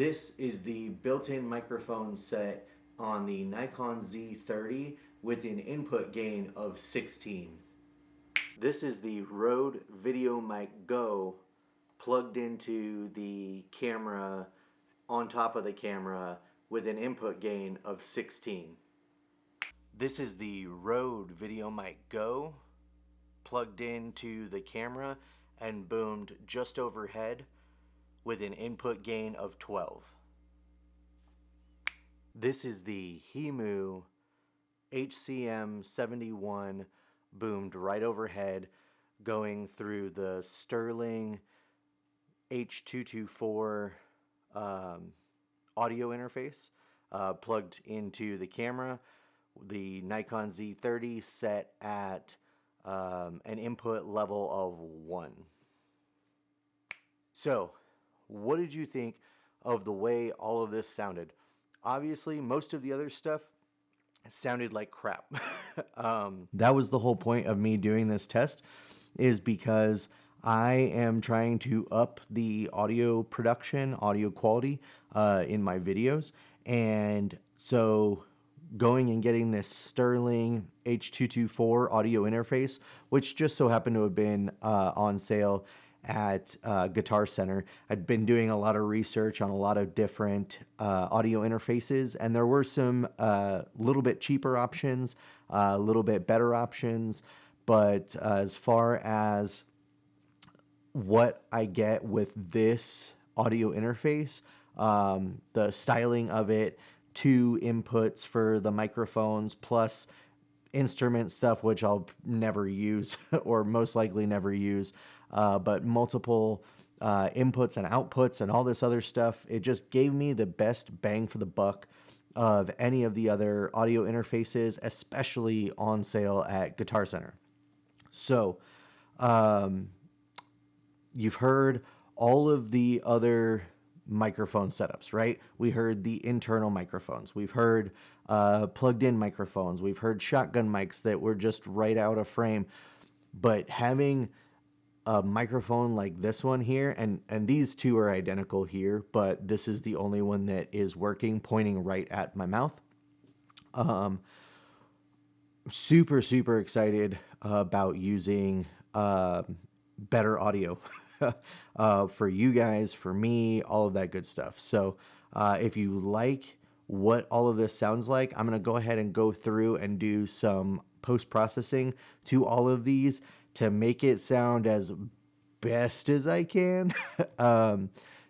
This is the built-in microphone set on the Nikon Z30 with an input gain of 16. This is the Rode Video Mic Go plugged into the camera on top of the camera with an input gain of 16. This is the Rode Video Mic Go plugged into the camera and boomed just overhead with an input gain of 12. This is the Heimu HCM71 boomed right overhead going through the Sterling H.224 audio interface plugged into the camera. The Nikon Z30 set at an input level of 1. So, what did you think of the way all of this sounded? Obviously, most of the other stuff sounded like crap. That was the whole point of me doing this test, is because I am trying to up the audio production, audio quality in my videos. And so going and getting this Sterling H.224 audio interface, which just so happened to have been on sale at Guitar Center. I'd been doing a lot of research on a lot of different audio interfaces, and there were some little bit cheaper options, a little bit better options, but as far as what I get with this audio interface, the styling of it, 2 inputs for the microphones plus instrument stuff, which I'll never use or most likely never use, but multiple inputs and outputs and all this other stuff. It just gave me the best bang for the buck of any of the other audio interfaces, especially on sale at Guitar Center. So you've heard all of the other microphone setups, right? We heard the internal microphones. We've heard plugged in microphones. We've heard shotgun mics that were just right out of frame. But having a microphone like this one here, and these two are identical here, but this is the only one that is working, pointing right at my mouth. Super, super excited about using better audio for you guys, for me, all of that good stuff. So if you like what all of this sounds like, I'm going to go ahead and go through and do some post-processing to all of these to make it sound as best as I can.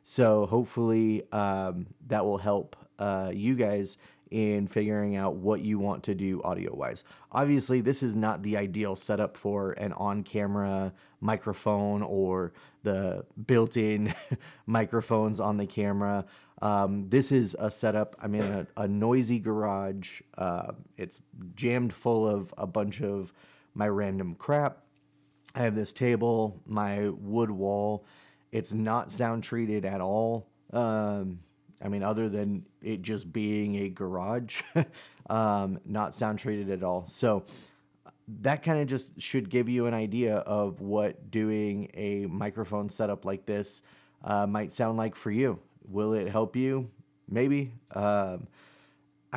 So hopefully that will help you guys in figuring out what you want to do audio-wise. Obviously, this is not the ideal setup for an on-camera microphone or the built-in microphones on the camera. This is a setup, I'm in a noisy garage. It's jammed full of a bunch of my random crap. I have this table, my wood wall. It's not sound treated at all. I mean, other than it just being a garage, not sound treated at all. So that kind of just should give you an idea of what doing a microphone setup like this might sound like for you. Will it help you? Maybe. I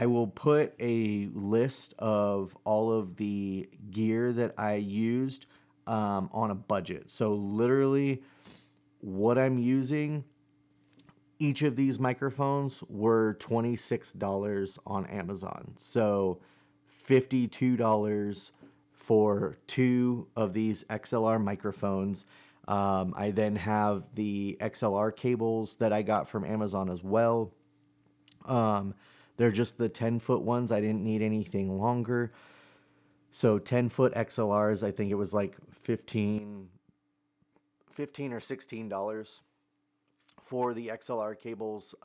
will put a list of all of the gear that I used on a budget. So literally what I'm using, each of these microphones were $26 on Amazon. So $52 for 2 of these XLR microphones. I then have the XLR cables that I got from Amazon as well. They're just the 10-foot ones. I didn't need anything longer. So 10-foot XLRs, I think it was like $15 or $16 for the XLR cables.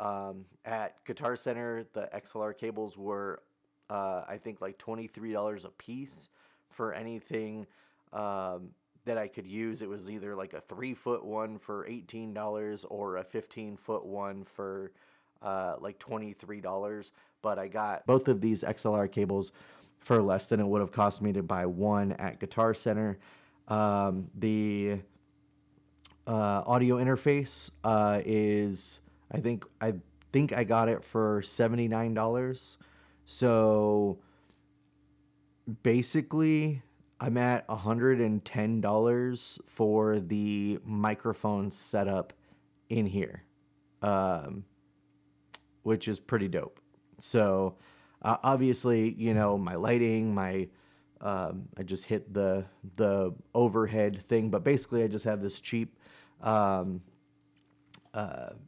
At Guitar Center, the XLR cables were, I think, like $23 a piece for anything that I could use. It was either like a 3-foot one for $18 or a 15-foot one for like $23. But I got both of these XLR cables for less than it would have cost me to buy one at Guitar Center. The audio interface is, I think think I got it for $79. So basically, I'm at $110 for the microphone setup in here, um, which is pretty dope. So obviously, you know, my lighting, my I just hit the overhead thing, but basically I just have this cheap um,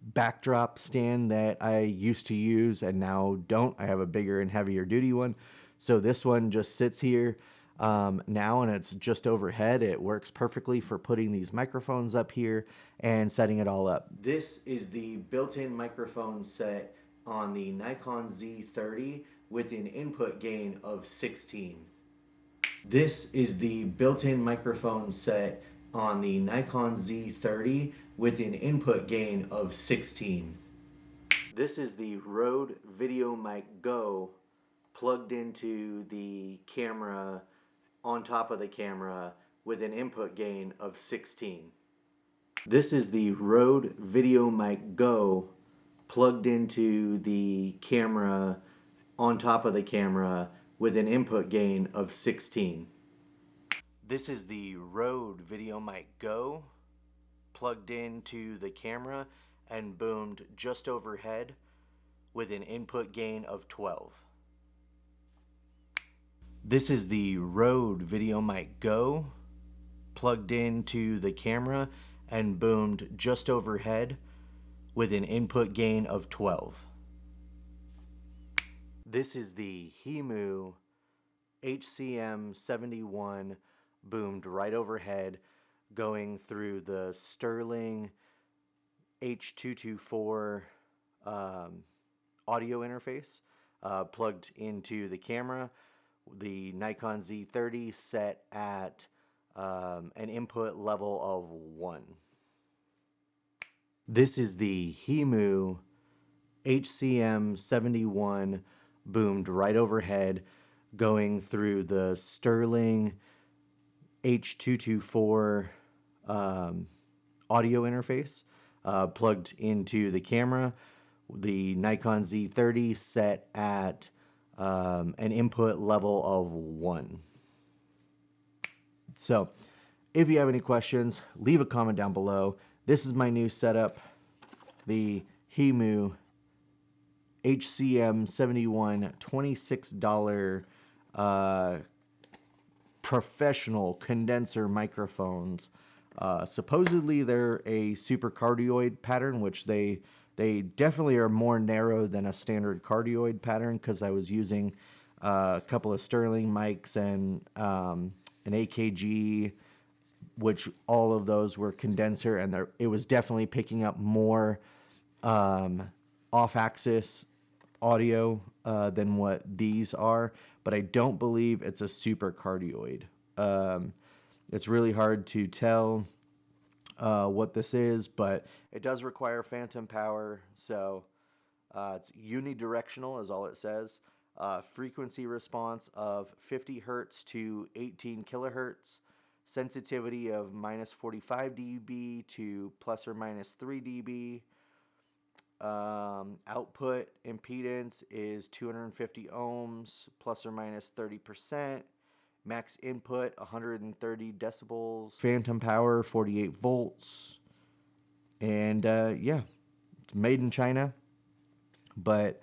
backdrop stand that I used to use and now don't. I have a bigger and heavier duty one. So this one just sits here now, and it's just overhead. It works perfectly for putting these microphones up here and setting it all up. This is the built-in microphone set on the Nikon Z30 with an input gain of 16. This is the built-in microphone set on the Nikon Z30 with an input gain of 16. This is the Rode Video Mic Go plugged into the camera on top of the camera with an input gain of 16. This is the Rode Video Mic Go plugged into the camera on top of the camera with an input gain of 16. This is the Rode Video Mic Go plugged into the camera and boomed just overhead with an input gain of 12. This is the Rode Video Mic Go plugged into the camera and boomed just overhead with an input gain of 12. This is the Heimu HCM71 boomed right overhead going through the Sterling H224 audio interface plugged into the camera. The Nikon Z30 set at an input level of 1. This is the Heimu HCM71 boomed right overhead going through the Sterling H224 audio interface plugged into the camera. The Nikon Z30 set at an input level of 1. So if you have any questions, leave a comment down below. This is my new setup, the Heimu HCM71 $26 professional condenser microphones. Supposedly they're a super cardioid pattern, which they definitely are more narrow than a standard cardioid pattern, because I was using a couple of Sterling mics and an AKG, which all of those were condenser, and it was definitely picking up more off-axis audio than what these are, but I don't believe it's a super cardioid. It's really hard to tell what this is, but it does require phantom power, so it's unidirectional is all it says. Frequency response of 50 hertz to 18 kilohertz, sensitivity of minus 45 dB to plus or minus 3 dB. Output impedance is 250 ohms plus or minus 30%. Max input 130 decibels. Phantom power 48 volts. And yeah, it's made in China, but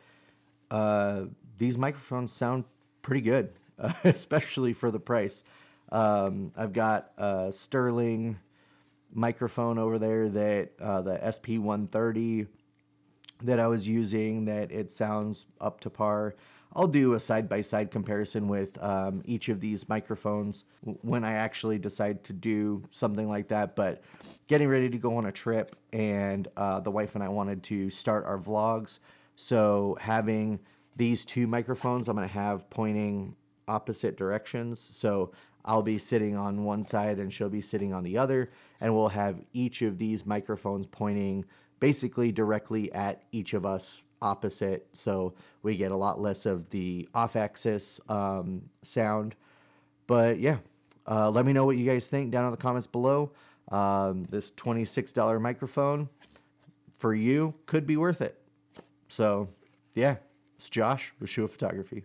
these microphones sound pretty good, especially for the price. I've got a Sterling microphone over there that the SP130 that I was using, that it sounds up to par. I'll do a side-by-side comparison with each of these microphones when I actually decide to do something like that. But getting ready to go on a trip, and the wife and I wanted to start our vlogs. So having these two microphones, I'm going to have pointing opposite directions. So I'll be sitting on one side and she'll be sitting on the other. And we'll have each of these microphones pointing basically directly at each of us opposite, so we get a lot less of the off-axis sound. But yeah, let me know what you guys think down in the comments below. This $26 microphone for you could be worth it. So, yeah, it's Josh with Shua Photography.